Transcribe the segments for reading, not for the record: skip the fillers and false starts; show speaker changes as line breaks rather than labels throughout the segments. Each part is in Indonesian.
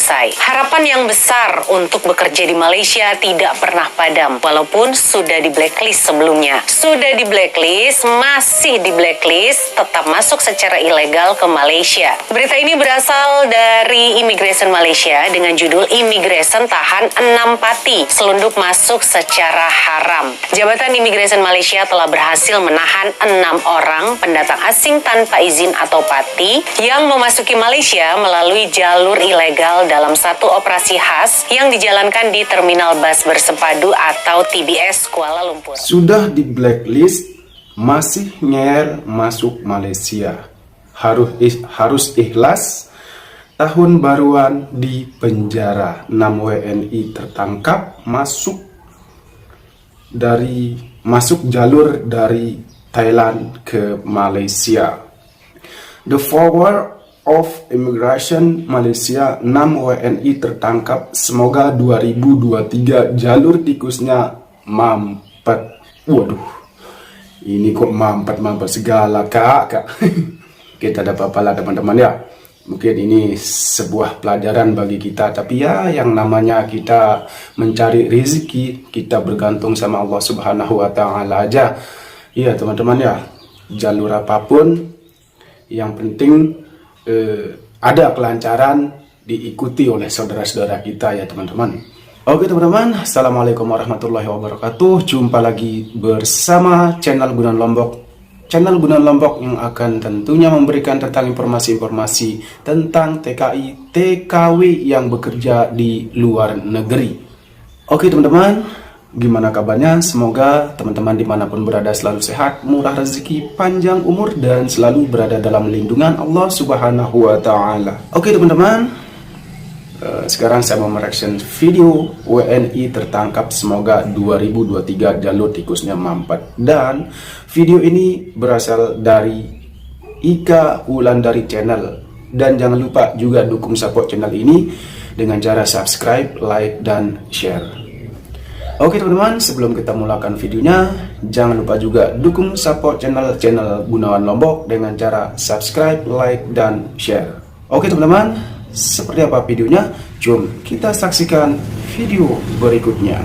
usai. Harapan yang besar untuk bekerja di Malaysia tidak pernah padam, walaupun sudah di blacklist sebelumnya. Sudah di blacklist, masih di blacklist, tetap masuk secara ilegal ke Malaysia. Berita ini berasal dari Immigration Malaysia dengan judul Immigration tahan 6 pati, selundup masuk secara haram. Jabatan Immigration Malaysia telah berhasil menahan 6 orang pendatang asing tanpa izin atau pati yang memasuki Malaysia melalui jalur ilegal dalam satu operasi khas yang dijalankan di Terminal Bas Bersepadu atau TBS Kuala Lumpur.
Sudah di blacklist, masih nyer masuk Malaysia. Harus ikhlas. Tahun baruan di penjara. 6 WNI tertangkap masuk jalur dari Thailand ke Malaysia. The forward of Immigration Malaysia, 6 WNI tertangkap. Semoga 2023 jalur tikusnya mampet. Waduh, ini kok mampet segala kak. Kita ada apa-apa lah teman-teman ya. Mungkin ini sebuah pelajaran bagi kita. Tapi ya, yang namanya kita mencari rezeki, kita bergantung sama Allah Subhanahu wa Ta'ala aja. Iya teman-teman ya, jalur apapun yang penting ada kelancaran diikuti oleh saudara-saudara kita ya teman-teman. Oke teman-teman, assalamualaikum warahmatullahi wabarakatuh. Jumpa lagi bersama channel Gunan Lombok. Channel Gunan Lombok yang akan tentunya memberikan tentang informasi-informasi tentang TKI, TKW yang bekerja di luar negeri. Oke teman-teman, gimana kabarnya? Semoga teman-teman dimanapun berada selalu sehat, murah rezeki, panjang umur, dan selalu berada dalam lindungan Allah Subhanahu wa Ta'ala. Oke teman-teman, sekarang saya mau mereaction video WNI tertangkap, semoga 2023 jalur tikusnya mampet. Dan video ini berasal dari Ika Wulandari Channel. Dan jangan lupa juga dukung support channel ini dengan cara subscribe, like, dan share. Oke teman-teman, sebelum kita mulakan videonya, jangan lupa juga dukung support channel Gunawan Lombok dengan cara subscribe, like, dan share. Oke teman-teman, seperti apa videonya? Jom kita saksikan video berikutnya.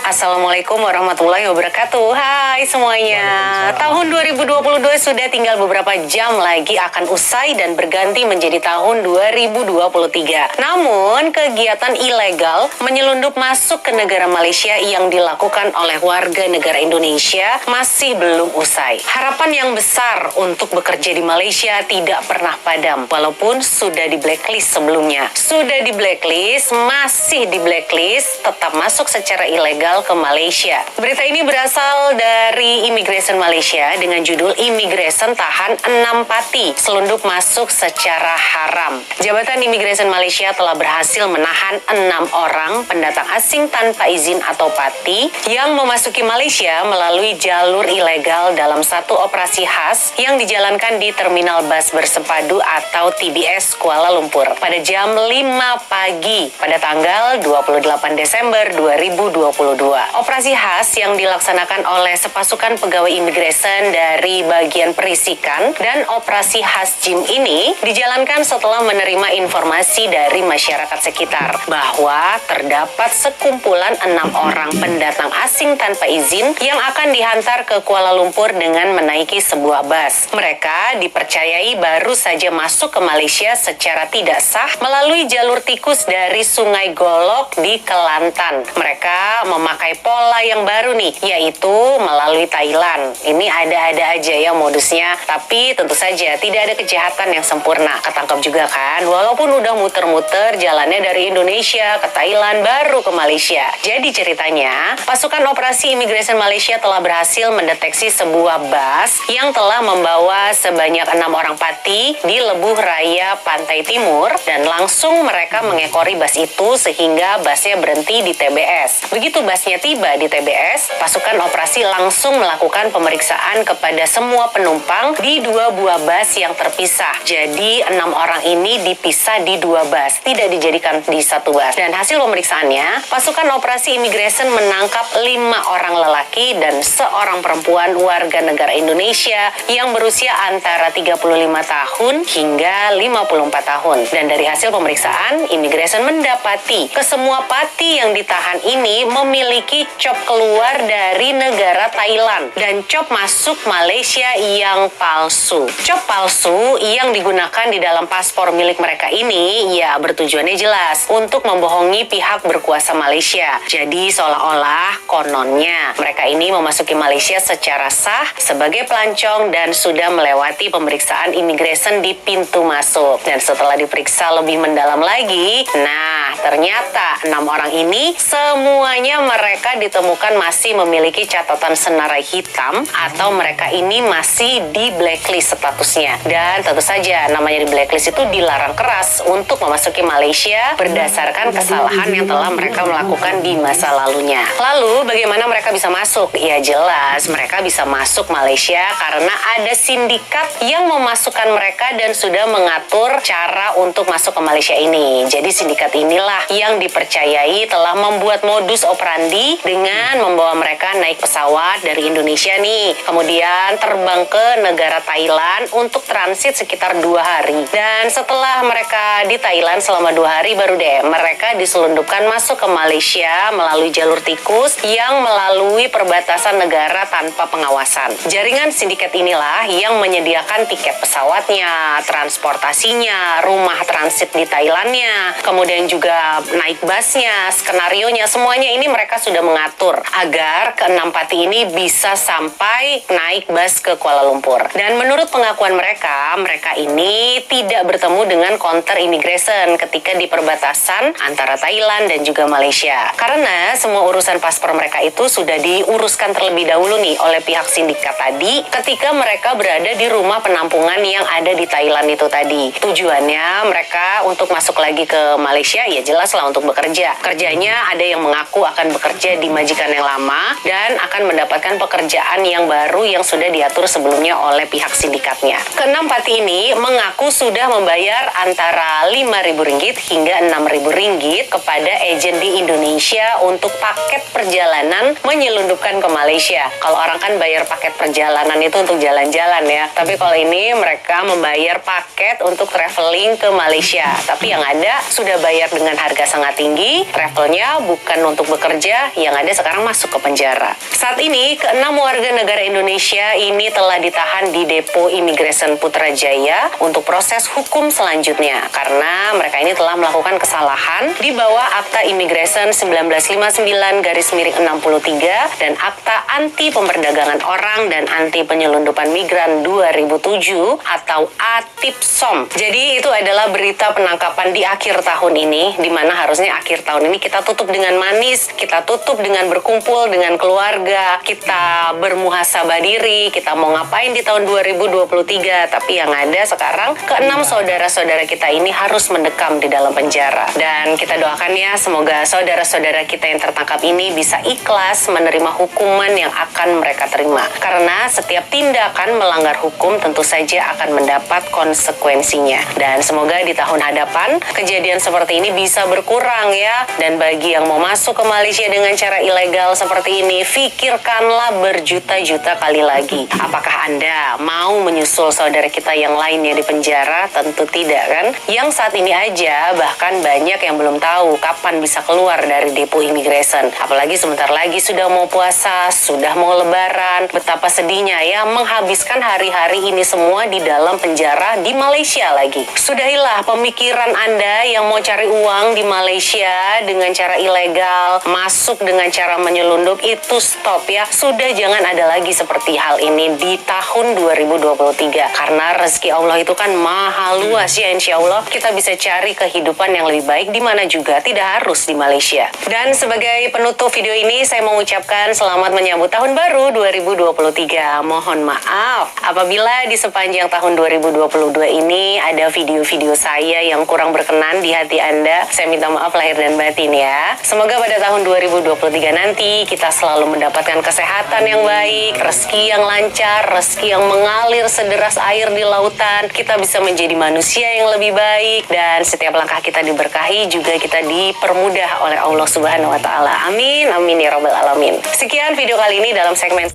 Assalamualaikum warahmatullahi wabarakatuh. Hai semuanya. Tahun 2022 sudah tinggal beberapa jam lagi akan usai dan berganti menjadi tahun 2023. Namun kegiatan ilegal menyelundup masuk ke negara Malaysia yang dilakukan oleh warga negara Indonesia masih belum usai. Harapan yang besar untuk bekerja di Malaysia tidak pernah padam, walaupun sudah di blacklist sebelumnya. Sudah di blacklist, masih di blacklist, tetap masuk secara ilegal ke Malaysia. Berita ini berasal dari Immigration Malaysia dengan judul Immigration tahan 6 pati, selundup masuk secara haram. Jabatan Immigration Malaysia telah berhasil menahan 6 orang pendatang asing tanpa izin atau pati yang memasuki Malaysia melalui jalur ilegal dalam satu operasi khas yang dijalankan di Terminal Bas Bersepadu atau TBS Kuala Lumpur pada jam 5 pagi pada tanggal 28 Desember 2022. Operasi khas yang dilaksanakan oleh sepasukan pegawai imigresen dari bagian perisikan dan operasi khas JIM ini dijalankan setelah menerima informasi dari masyarakat sekitar bahwa terdapat sekumpulan 6 orang pendatang asing tanpa izin yang akan dihantar ke Kuala Lumpur dengan menaiki sebuah bus. Mereka dipercayai baru saja masuk ke Malaysia secara tidak sah melalui jalur tikus dari Sungai Golok di Kelantan. Mereka memakai pola yang baru nih, yaitu melalui Thailand. Ini ada-ada aja ya modusnya, tapi tentu saja tidak ada kejahatan yang sempurna. Ketangkap juga kan, walaupun udah muter-muter jalannya dari Indonesia ke Thailand baru ke Malaysia. Jadi ceritanya, pasukan operasi Immigration Malaysia telah berhasil mendeteksi sebuah bus yang telah membawa sebanyak 6 orang pati di Lebuh Raya Pantai Timur, dan langsung mereka mengekori bus itu sehingga busnya berhenti di TBS. Begitu busnya busnya tiba di TBS, pasukan operasi langsung melakukan pemeriksaan kepada semua penumpang di 2 buah bus yang terpisah. Jadi 6 orang ini dipisah di 2 bus, tidak dijadikan di satu bus. Dan hasil pemeriksaannya, pasukan operasi imigresen menangkap 5 orang lelaki dan seorang perempuan warga negara Indonesia yang berusia antara 35 tahun hingga 54 tahun. Dan dari hasil pemeriksaan, imigresen mendapati kesemua pati yang ditahan ini memiliki cop keluar dari negara Thailand dan cop masuk Malaysia yang palsu. Cop palsu yang digunakan di dalam paspor milik mereka ini ya bertujuannya jelas untuk membohongi pihak berkuasa Malaysia. Jadi seolah-olah kononnya mereka ini memasuki Malaysia secara sah sebagai pelancong dan sudah melewati pemeriksaan imigresen di pintu masuk. Dan setelah diperiksa lebih mendalam lagi, nah ternyata 6 orang ini semuanya mereka ditemukan masih memiliki catatan senarai hitam atau mereka ini masih di blacklist statusnya. Dan tentu saja namanya di blacklist itu dilarang keras untuk memasuki Malaysia berdasarkan kesalahan yang telah mereka melakukan di masa lalunya. Lalu bagaimana mereka bisa masuk? Ya jelas mereka bisa masuk Malaysia karena ada sindikat yang memasukkan mereka dan sudah mengatur cara untuk masuk ke Malaysia ini. Jadi sindikat inilah yang dipercayai telah membuat modus operandi dengan membawa mereka naik pesawat dari Indonesia nih, kemudian terbang ke negara Thailand untuk transit sekitar 2 hari. Dan setelah mereka di Thailand selama 2 hari baru deh mereka diselundupkan masuk ke Malaysia melalui jalur tikus yang melalui perbatasan negara tanpa pengawasan. Jaringan sindikat inilah yang menyediakan tiket pesawatnya, transportasinya, rumah transit di Thailandnya, kemudian juga naik busnya, skenarionya, semuanya ini mereka sudah mengatur agar ke-6 pati ini bisa sampai naik bus ke Kuala Lumpur. Dan menurut pengakuan mereka, mereka ini tidak bertemu dengan counter immigration ketika di perbatasan antara Thailand dan juga Malaysia. Karena semua urusan paspor mereka itu sudah diuruskan terlebih dahulu nih oleh pihak sindikat tadi ketika mereka berada di rumah penampungan yang ada di Thailand itu tadi. Tujuannya mereka untuk masuk lagi ke Malaysia ya jelas lah untuk bekerja. Kerjanya ada yang mengaku akan bekerja di majikan yang lama dan akan mendapatkan pekerjaan yang baru yang sudah diatur sebelumnya oleh pihak sindikatnya. Ke-6 pati ini mengaku sudah membayar antara Rp5.000 hingga Rp6.000 kepada agen di Indonesia untuk paket perjalanan menyelundupkan ke Malaysia. Kalau orang kan bayar paket perjalanan itu untuk jalan-jalan ya. Tapi kalau ini mereka membayar paket untuk traveling ke Malaysia. Tapi yang ada sudah bayar dengan harga sangat tinggi, travelnya bukan untuk bekerja, yang ada sekarang masuk ke penjara. Saat ini, ke-6 warga negara Indonesia ini telah ditahan di depo imigresen Putrajaya untuk proses hukum selanjutnya karena mereka ini telah melakukan kesalahan di bawah Akta Imigresen 1959/63 dan Akta Anti Pemperdagangan Orang dan Anti Penyelundupan Migran 2007 atau ATIPSOM. Jadi itu adalah berita penangkapan di akhir tahun ini, di mana harusnya akhir tahun ini kita tutup dengan manis, kita tutup dengan berkumpul dengan keluarga, kita bermuhasabah diri, kita mau ngapain di tahun 2023. Tapi yang ada sekarang ke-6 saudara-saudara kita ini harus mendekam di dalam penjara. Dan kita doakan ya semoga saudara-saudara kita yang tertangkap ini bisa ikhlas menerima hukuman yang akan mereka terima. Karena setiap tindakan melanggar hukum tentu saja akan mendapat konsekuensinya. Dan semoga di tahun hadapan kejadian seperti ini bisa berkurang ya. Dan bagi yang mau masuk ke Malaysia dengan cara ilegal seperti ini, pikirkanlah berjuta-juta kali lagi. Apakah Anda mau menyusul saudara kita yang lainnya di penjara? Tentu tidak kan? Yang saat ini aja bahkan banyak yang belum tahu kapan bisa keluar dari depo imigresen. Apalagi sebentar lagi sudah mau puasa, sudah mau lebaran. Betapa sedihnya ya menghabiskan hari-hari ini semua di dalam penjara di Malaysia lagi. Sudahilah pemikiran Anda yang mau cari uang di Malaysia dengan cara ilegal, masuk dengan cara menyelundup, itu stop ya. Sudah jangan ada lagi seperti hal ini di tahun 2023. Karena rezeki Allah itu kan maha luas ya, insya Allah kita bisa cari kehidupan yang lebih baik di mana juga, tidak harus di Malaysia. Dan sebagai penutup video ini saya mau ucapkan selamat menyambut tahun baru 2023. Mohon maaf apabila di sepanjang tahun 2022 ini ada video-video saya yang kurang berkenan di hati Anda. Saya minta maaf lahir dan batin ya. Semoga pada tahun 2023 nanti kita selalu mendapatkan kesehatan yang baik, rezeki yang lancar, rezeki yang mengalir sederas air di lautan. Kita bisa menjadi manusia yang lebih baik dan setiap langkah kita diberkahi, juga kita dipermudah oleh Allah Subhanahu wa taala. Amin, amin ya rabbal alamin. Sekian video kali ini dalam segmen.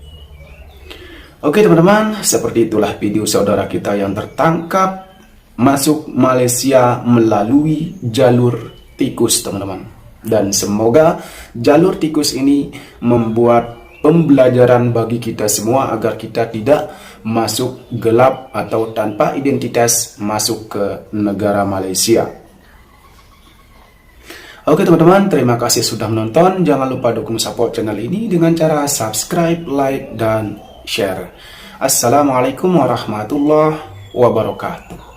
Oke teman-teman, seperti itulah video saudara kita yang tertangkap masuk Malaysia melalui jalur tikus teman-teman. Dan semoga jalur tikus ini membuat pembelajaran bagi kita semua agar kita tidak masuk gelap atau tanpa identitas masuk ke negara Malaysia. Oke teman-teman, terima kasih sudah menonton. Jangan lupa dukung support channel ini dengan cara subscribe, like, dan share. Assalamualaikum warahmatullahi wabarakatuh.